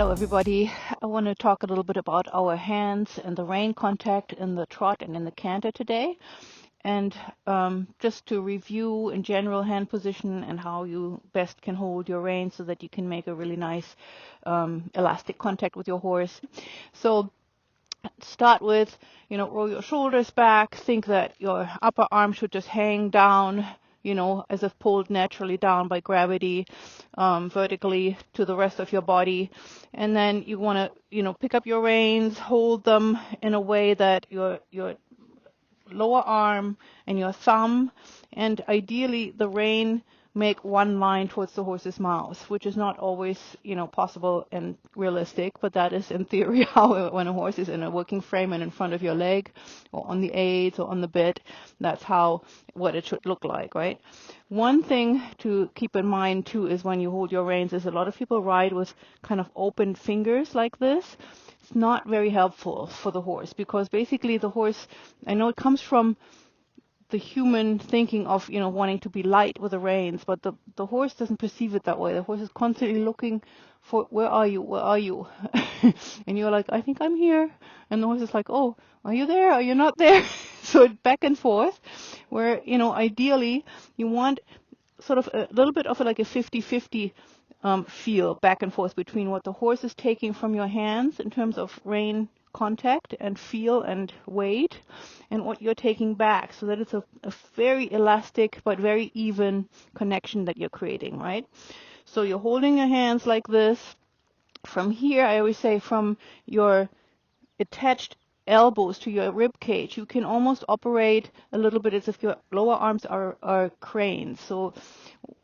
Hello everybody. I want to talk a little bit about our hands and the rein contact in the trot and in the canter today. And just to review in general hand position and how you best can hold your rein so that you can make a really nice elastic contact with your horse. So start with, roll your shoulders back. Think that your upper arm should just hang down, as if pulled naturally down by gravity, vertically to the rest of your body. And then you want to, pick up your reins, hold them in a way that your lower arm and your thumb, and ideally the rein make one line towards the horse's mouth, which is not always, possible and realistic, but that is in theory how when a horse is in a working frame and in front of your leg or on the aids or on the bit, that's what it should look like, right? One thing to keep in mind too is when you hold your reins is a lot of people ride with kind of open fingers like this. It's not very helpful for the horse because basically the horse, I know it comes from the human thinking of, wanting to be light with the reins, but the horse doesn't perceive it that way. The horse is constantly looking for, where are you? Where are you? And you're like, I think I'm here. And the horse is like, oh, are you there? Are you not there? So back and forth, where, ideally you want sort of a little bit of like a 50-50 feel back and forth between what the horse is taking from your hands in terms of rein contact and feel and weight, and what you're taking back, so that it's a very elastic but very even connection that you're creating, right? So you're holding your hands like this. From here, I always say from your attached elbows to your rib cage, you can almost operate a little bit as if your lower arms are cranes, so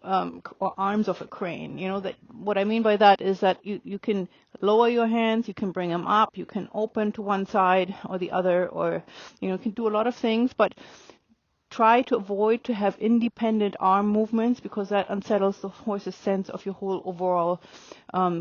or arms of a crane. That what I mean by that is that you can lower your hands, you can bring them up, you can open to one side or the other, or you can do a lot of things, but try to avoid to have independent arm movements because that unsettles the horse's sense of your whole overall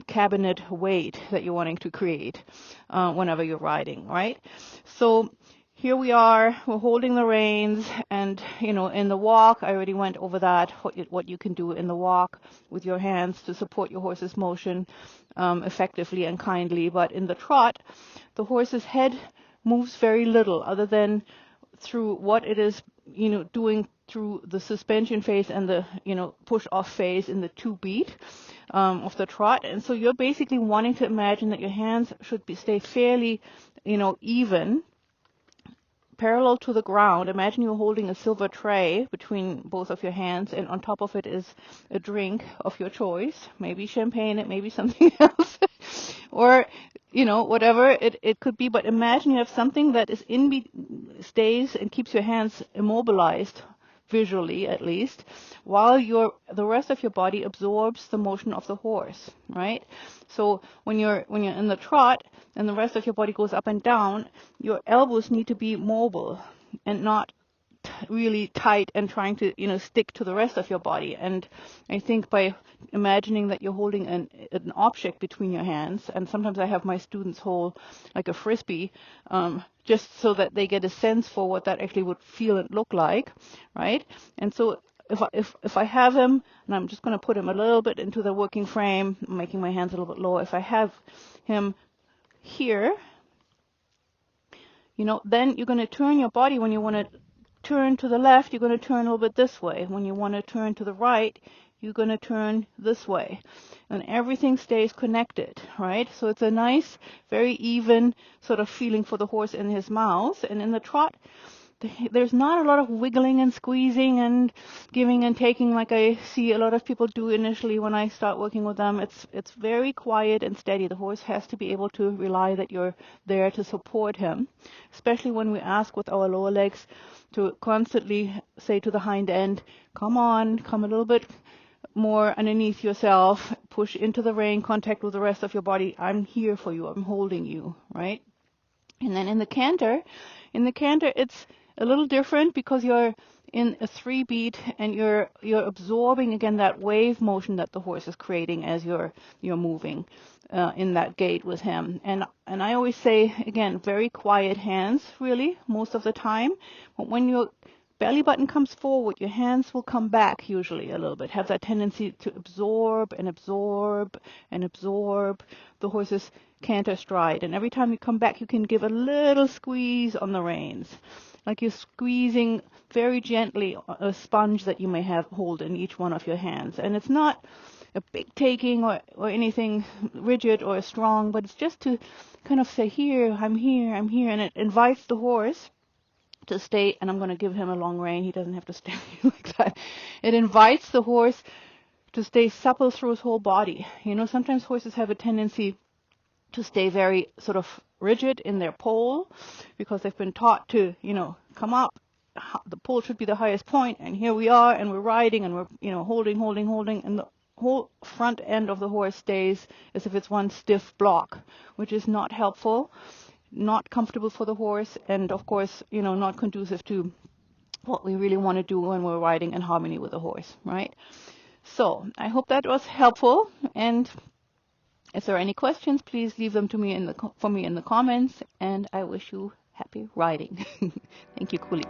cabinet weight that you're wanting to create whenever you're riding, right? So here we are, we're holding the reins, and in the walk, I already went over that, what you can do in the walk with your hands to support your horse's motion effectively and kindly. But in the trot, the horse's head moves very little other than through what it is, doing through the suspension phase and the, push off phase in the 2-beat of the trot. And so you're basically wanting to imagine that your hands should stay fairly, even, parallel to the ground. Imagine you're holding a silver tray between both of your hands, and on top of it is a drink of your choice, maybe champagne, it may be something else, or whatever it could be. But imagine you have something that is stays and keeps your hands immobilized, visually at least, while the rest of your body absorbs the motion of the horse, right? So when you're in the trot and the rest of your body goes up and down, your elbows need to be mobile and not really tight and trying to stick to the rest of your body. And I think by imagining that you're holding an object between your hands, and sometimes I have my students hold like a frisbee, just so that they get a sense for what that actually would feel and look like, right? And so if I have him, and I'm just going to put him a little bit into the working frame, making my hands a little bit lower. If I have him here, then you're going to turn your body. When you want to turn to the left, you're going to turn a little bit this way. When you want to turn to the right, you're going to turn this way. And everything stays connected, right? So it's a nice, very even sort of feeling for the horse in his mouth. And in the trot, there's not a lot of wiggling and squeezing and giving and taking like I see a lot of people do initially when I start working with them. It's very quiet and steady. The horse has to be able to rely that you're there to support him, especially when we ask with our lower legs to constantly say to the hind end, come on, come a little bit more underneath yourself, push into the rein contact with the rest of your body. I'm here for you. I'm holding you, right? And then in the canter, it's a little different because you're in a 3-beat and you're absorbing again that wave motion that the horse is creating as you're moving in that gait with him. And I always say again, very quiet hands really most of the time. But when you're belly button comes forward, your hands will come back usually a little bit, have that tendency to absorb and absorb and absorb the horse's canter stride. And every time you come back, you can give a little squeeze on the reins, like you're squeezing very gently a sponge that you may have hold in each one of your hands. And it's not a big taking or anything rigid or strong, but it's just to kind of say, here, I'm here, I'm here. And it invites the horse to stay, and I'm going to give him a long rein. He doesn't have to stand like that. It invites the horse to stay supple through his whole body. You know, sometimes horses have a tendency to stay very sort of rigid in their pole because they've been taught to, you know, come up. The pole should be the highest point, and here we are, and we're riding, and we're, you know, holding, and the whole front end of the horse stays as if it's one stiff block, which is not helpful, not comfortable for the horse, and of course, you know, not conducive to what we really want to do when we're riding in harmony with the horse, right? So I hope that was helpful, and if there are any questions, please leave them to me for me in the comments, and I wish you happy riding. Thank you, Kuli.